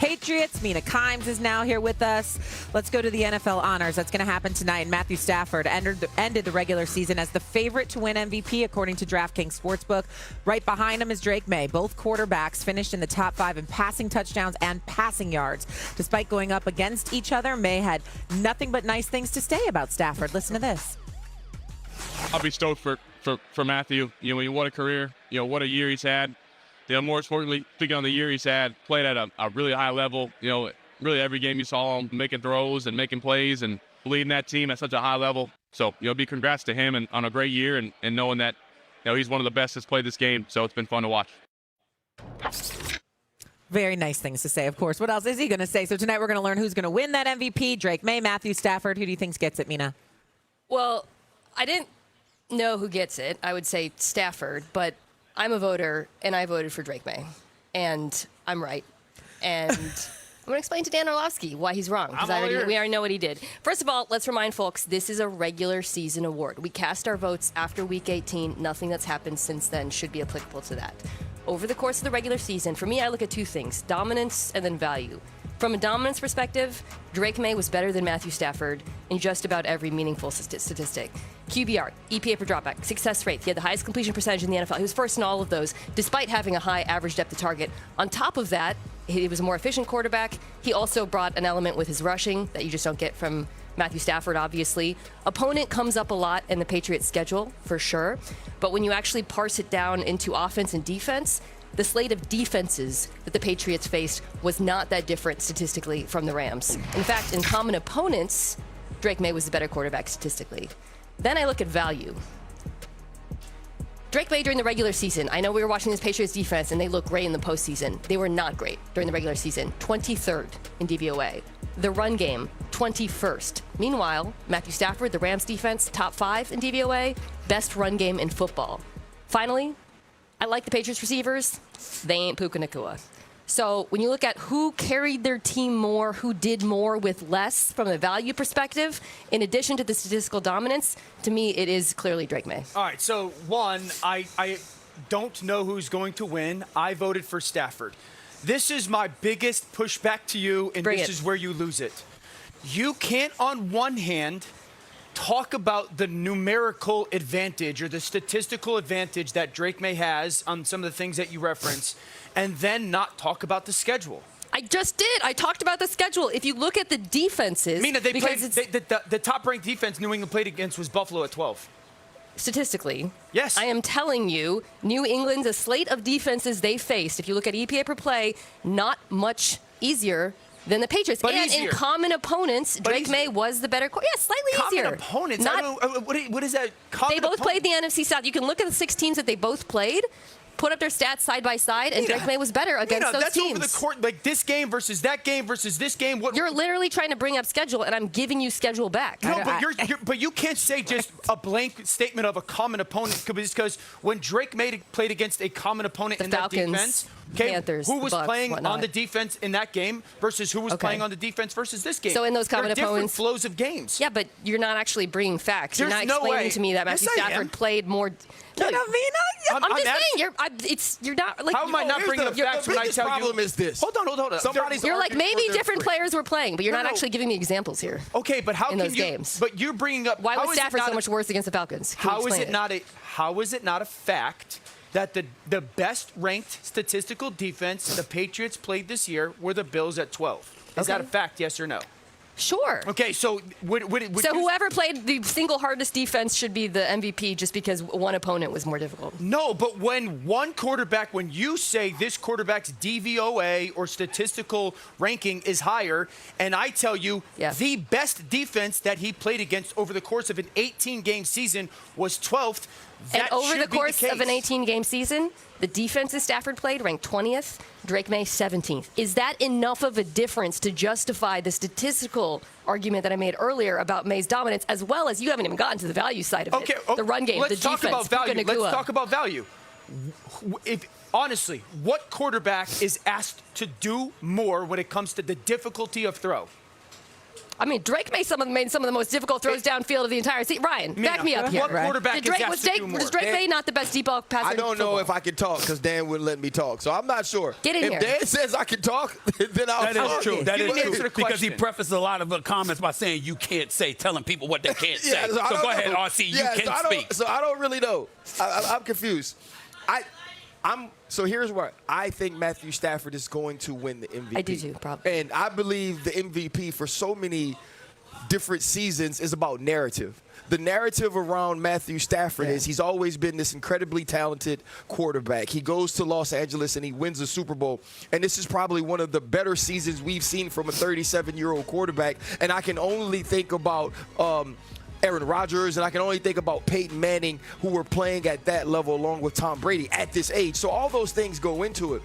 Patriots. Mina Kimes is now here with us. Let's go to the NFL honors. That's going to happen tonight. Matthew Stafford ended the regular season as the favorite to win MVP, according to DraftKings Sportsbook. Right behind him is Drake May. Both quarterbacks finished in the top 5 in passing touchdowns and passing yards. Despite going up against each other, May had nothing but nice things to say about Stafford. Listen to this. I'll be stoked for Matthew. When you what a career, what a year he's had. More importantly, speaking on the year he's had, played at a really high level. Really every game you saw him making throws and making plays and leading that team at such a high level. So, big congrats to him and on a great year and knowing that, he's one of the best that's played this game. So it's been fun to watch. Very nice things to say, of course. What else is he going to say? So tonight we're going to learn who's going to win that MVP. Drake May, Matthew Stafford. Who do you think gets it, Mina? Well, I didn't know who gets it. I would say Stafford, but I'm a voter, and I voted for Drake May. And I'm right. And I'm going to explain to Dan Orlovsky why he's wrong, because we already know what he did. First of all, let's remind folks, this is a regular season award. We cast our votes after Week 18. Nothing that's happened since then should be applicable to that. Over the course of the regular season, for me, I look at two things, dominance and then value. From a dominance perspective, Drake May was better than Matthew Stafford in just about every meaningful statistic. QBR, EPA per dropback, success rate. He had the highest completion percentage in the NFL. He was first in all of those, despite having a high average depth of target. On top of that, he was a more efficient quarterback. He also brought an element with his rushing that you just don't get from Matthew Stafford, obviously. Opponent comes up a lot in the Patriots' schedule, for sure. But when you actually parse it down into offense and defense, the slate of defenses that the Patriots faced was not that different statistically from the Rams. In fact, in common opponents, Drake May was the better quarterback statistically. Then I look at value. Drake May during the regular season, I know we were watching this Patriots defense and they look great in the postseason. They were not great during the regular season. 23rd in DVOA. The run game, 21st. Meanwhile, Matthew Stafford, the Rams defense, top 5 in DVOA, best run game in football. Finally, I like the Patriots receivers. They ain't Puka Nacua. So when you look at who carried their team more, who did more with less from a value perspective, in addition to the statistical dominance, to me, it is clearly Drake May. All right, so one, I don't know who's going to win. I voted for Stafford. This is my biggest pushback to you, and this is where you lose it. You can't, on one hand, talk about the numerical advantage or the statistical advantage that Drake May has on some of the things that you reference, and then not talk about the schedule. I just did. I talked about the schedule. If you look at the defenses, Mina, the top-ranked defense New England played against was Buffalo at 12. Statistically, yes, I am telling you, New England's a slate of defenses they faced. If you look at EPA per play, not much easier than the Patriots. But and easier. In common opponents, Drake May was the better. Yeah, slightly easier. Common opponents? What is that? They both played the NFC South. You can look at the 6 teams that they both played, put up their stats side by side, and Drake May was better against those that's teams. Over the court, like this game versus that game versus this game. You're literally trying to bring up schedule, and I'm giving you schedule back. No, but you can't say just a blank statement of a common opponent because when Drake May played against a common opponent in that defense, Panthers, who was Bucks, playing whatnot. on the defense in that game versus who was playing on the defense versus this game. So in those common different opponents, flows of games. Yeah, but you're not actually bringing facts. You're not explaining to me that Matthew Stafford played more. I'm just saying, you're not like. How am I not bringing up facts when I tell you? The problem is this. Hold on. You're like, maybe different players were playing, but you're not actually giving me examples here. Okay, but how in can those you? Games. But you're bringing up. Why was Stafford so much worse against the Falcons? How is it not a fact that the best ranked statistical defense the Patriots played this year were the Bills at 12? Is that a fact, yes or no? Sure. Okay, so whoever played the single hardest defense should be the MVP just because one opponent was more difficult. No, but when you say this quarterback's DVOA or statistical ranking is higher, and I tell you the best defense that he played against over the course of an 18-game season was 12th, and over the course of an 18-game season, the defenses Stafford played ranked 20th, Drake May 17th. Is that enough of a difference to justify the statistical argument that I made earlier about May's dominance, as well as you haven't even gotten to the value side of it? The run game, the defense. Let's talk about value. Honestly, what quarterback is asked to do more when it comes to the difficulty of throw? I mean, Drake made some of the most difficult throws downfield of the entire season. Ryan, back me up here. What quarterback Was Drake May not the best deep ball passer? I don't know if I can talk because Dan wouldn't let me talk. So I'm not sure. Get in if here. Dan says I can talk, then I'll talk. That is true. That You is didn't answer true. the Because he question. prefaced a lot of the comments by saying you can't say, telling people what they can't say. Yeah, So I don't go ahead, know. RC. You Yeah, can so I don't- speak. So I don't really know. I'm confused. So here's what I think Matthew Stafford is going to win the MVP. I do too, probably. And I believe the MVP for so many different seasons is about narrative. The narrative around Matthew Stafford is he's always been this incredibly talented quarterback. He goes to Los Angeles and he wins the Super Bowl. And this is probably one of the better seasons we've seen from a 37-year-old quarterback. And I can only think about Aaron Rodgers, and I can only think about Peyton Manning, who were playing at that level along with Tom Brady at this age. So all those things go into it.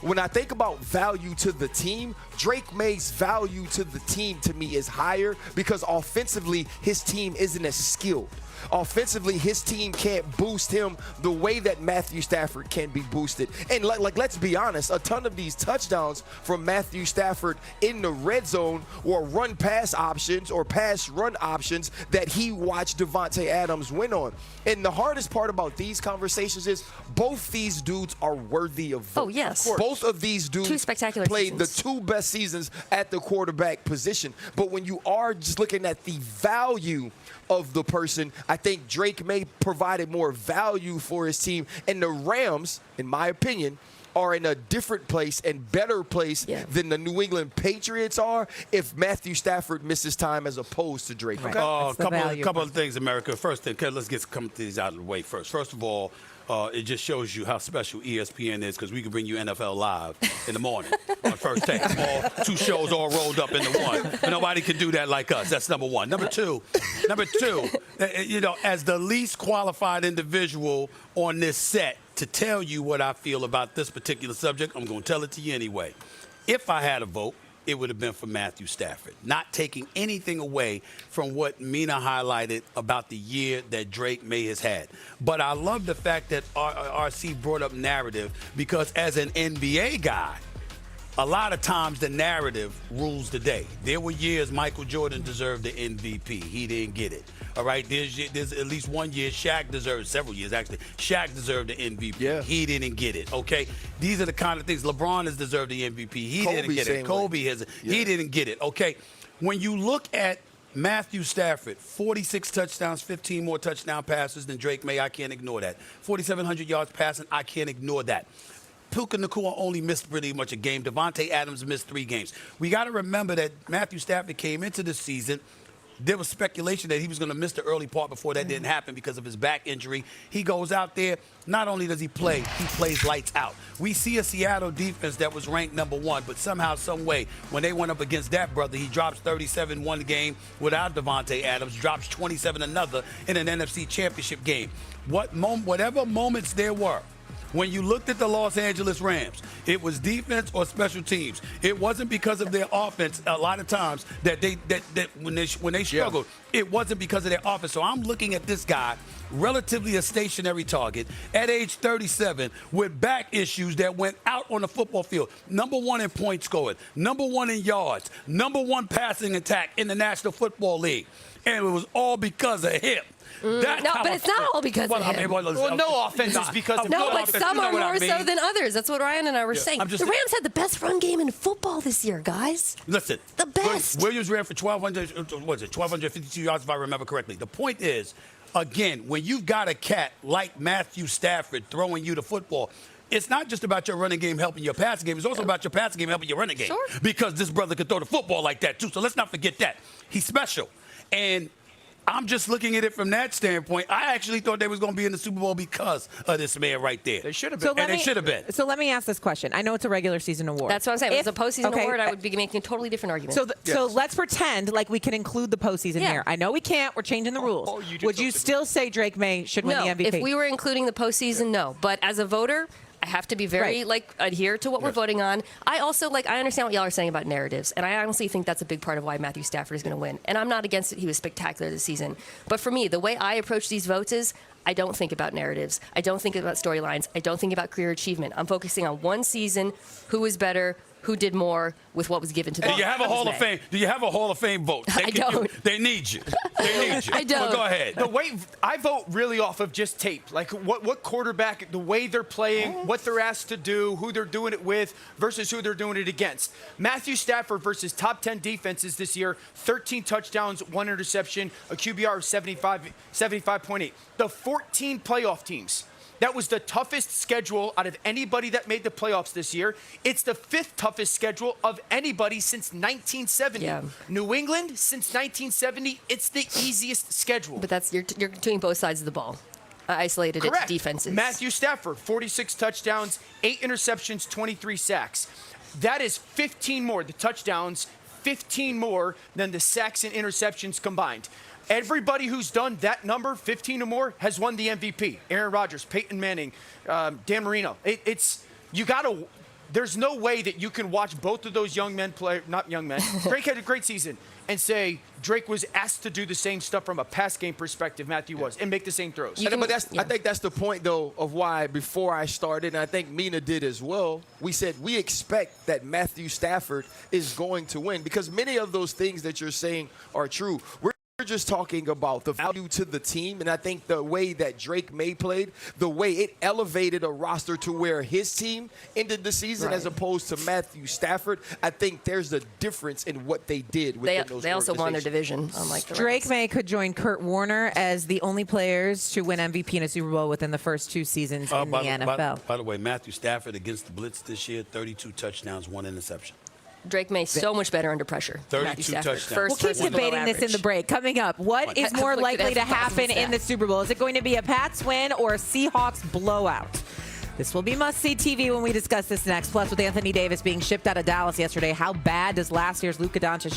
When I think about value to the team, Drake May's value to the team to me is higher because offensively, his team isn't as skilled. Offensively, his team can't boost him the way that Matthew Stafford can be boosted. And let's be honest, a ton of these touchdowns from Matthew Stafford in the red zone were run-pass options or pass-run options that he watched Davante Adams win on. And the hardest part about these conversations is both these dudes are worthy of votes. Oh, yes. Both of these dudes Two spectacular played seasons. the two best seasons at the quarterback position. But when you are just looking at the value of the person, I think Drake May provided more value for his team. And the Rams, in my opinion, are in a different place and better place than the New England Patriots are if Matthew Stafford misses time as opposed to Drake May. That's the value couple of things, America. First thing, okay, let's get some things out of the way first. First of all, it just shows you how special ESPN is because we can bring you NFL Live in the morning on first take. All two shows all rolled up into one. But nobody can do that like us. That's number one. Number two, as the least qualified individual on this set to tell you what I feel about this particular subject, I'm going to tell it to you anyway. If I had a vote, it would have been for Matthew Stafford, not taking anything away from what Mina highlighted about the year that Drake May has had. But I love the fact that RC brought up narrative because as an NBA guy, a lot of times the narrative rules the day. There were years Michael Jordan deserved the MVP. He didn't get it. All right, there's at least one year Shaq deserved, several years actually, Shaq deserved the MVP. Yeah. He didn't get it, okay? These are the kind of things. LeBron has deserved the MVP. He didn't get it. Kobe has. He didn't get it, okay? When you look at Matthew Stafford, 46 touchdowns, 15 more touchdown passes than Drake May, I can't ignore that. 4,700 yards passing, I can't ignore that. Puka Nacua only missed pretty much a game. Davante Adams missed 3 games. We got to remember that Matthew Stafford came into the season. There was speculation that he was going to miss the early part before that didn't happen because of his back injury. He goes out there. Not only does he play, he plays lights out. We see a Seattle defense that was ranked number 1, but somehow, some way, when they went up against that brother, he drops 37 one game without Davante Adams, drops 27 another in an NFC Championship game. Whatever moments there were, when you looked at the Los Angeles Rams, it was defense or special teams. It wasn't because of their offense a lot of times that when they struggled, it wasn't because of their offense. So I'm looking at this guy, relatively a stationary target, at age 37, with back issues that went out on the football field. Number 1 in points scored, number 1 in yards, number 1 passing attack in the National Football League. And it was all because of him. But it's not all because of him. No offense is because of him. No, but some are more so than others. That's what Ryan and I were saying. The Rams had the best run game in football this year, guys. Listen. The best. Williams ran for 1,252 yards, if I remember correctly. The point is, again, when you've got a cat like Matthew Stafford throwing you the football, it's not just about your running game helping your passing game. It's also about your passing game helping your running game. Sure. Because this brother could throw the football like that, too. So let's not forget that. He's special. And I'm just looking at it from that standpoint. I actually thought they was going to be in the Super Bowl because of this man right there. They should have been. They should have been. So let me ask this question. I know it's a regular season award. That's what I'm saying. If it was a postseason award, I would be making a totally different argument. So let's pretend like we can include the postseason here. I know we can't. We're changing the rules. Would you still say Drake May should win the MVP? If we were including the postseason, no. But as a voter, I have to be very adhere to what we're voting on. I also I understand what y'all are saying about narratives, and I honestly think that's a big part of why Matthew Stafford is going to win. And I'm not against it. He was spectacular this season. But for me, the way I approach these votes is I don't think about narratives. I don't think about storylines. I don't think about career achievement. I'm focusing on one season, who is better, who did more with what was given to them. Do you have a Hall of Fame? Do you have a Hall of Fame vote? I don't. They need you. They need you. I don't. Well, go ahead. The way I vote really off of just tape, like what quarterback, the way they're playing, what they're asked to do, who they're doing it with versus who they're doing it against. Matthew Stafford versus top 10 defenses this year, 13 touchdowns, 1 interception, a QBR of 75.8. The 14 playoff teams. That was the toughest schedule out of anybody that made the playoffs this year. It's the 5th toughest schedule of anybody since 1970. Yeah. New England, since 1970, it's the easiest schedule. But that's you're doing both sides of the ball. Isolated Correct. it to defenses. Matthew Stafford, 46 touchdowns, 8 interceptions, 23 sacks. That is 15 more. The touchdowns, 15 more than the sacks and interceptions combined. Everybody who's done that number, 15 or more, has won the MVP. Aaron Rodgers, Peyton Manning, Dan Marino. There's no way that you can watch both of those young men play, not young men. Drake had a great season, and say Drake was asked to do the same stuff from a pass game perspective, Matthew was, and make the same throws. I think that's the point, though, of why before I started, and I think Mina did as well, we said we expect that Matthew Stafford is going to win because many of those things that you're saying are true. We're just talking about the value to the team, and I think the way that Drake May played, the way it elevated a roster to where his team ended the season as opposed to Matthew Stafford, I think there's a difference in what they did within those They also won their division, unlike the Drake Rams. May could join Kurt Warner as the only players to win MVP in a Super Bowl within the first 2 seasons in the NFL. By the way, Matthew Stafford against the Blitz this year, 32 touchdowns, 1 interception. Drake May so much better under pressure. 32 touchdowns. We'll keep debating this in the break. Coming up, what is more likely to happen in the Super Bowl? Is it going to be a Pats win or a Seahawks blowout? This will be must-see TV when we discuss this next. Plus, with Anthony Davis being shipped out of Dallas yesterday, how bad does last year's Luka Doncic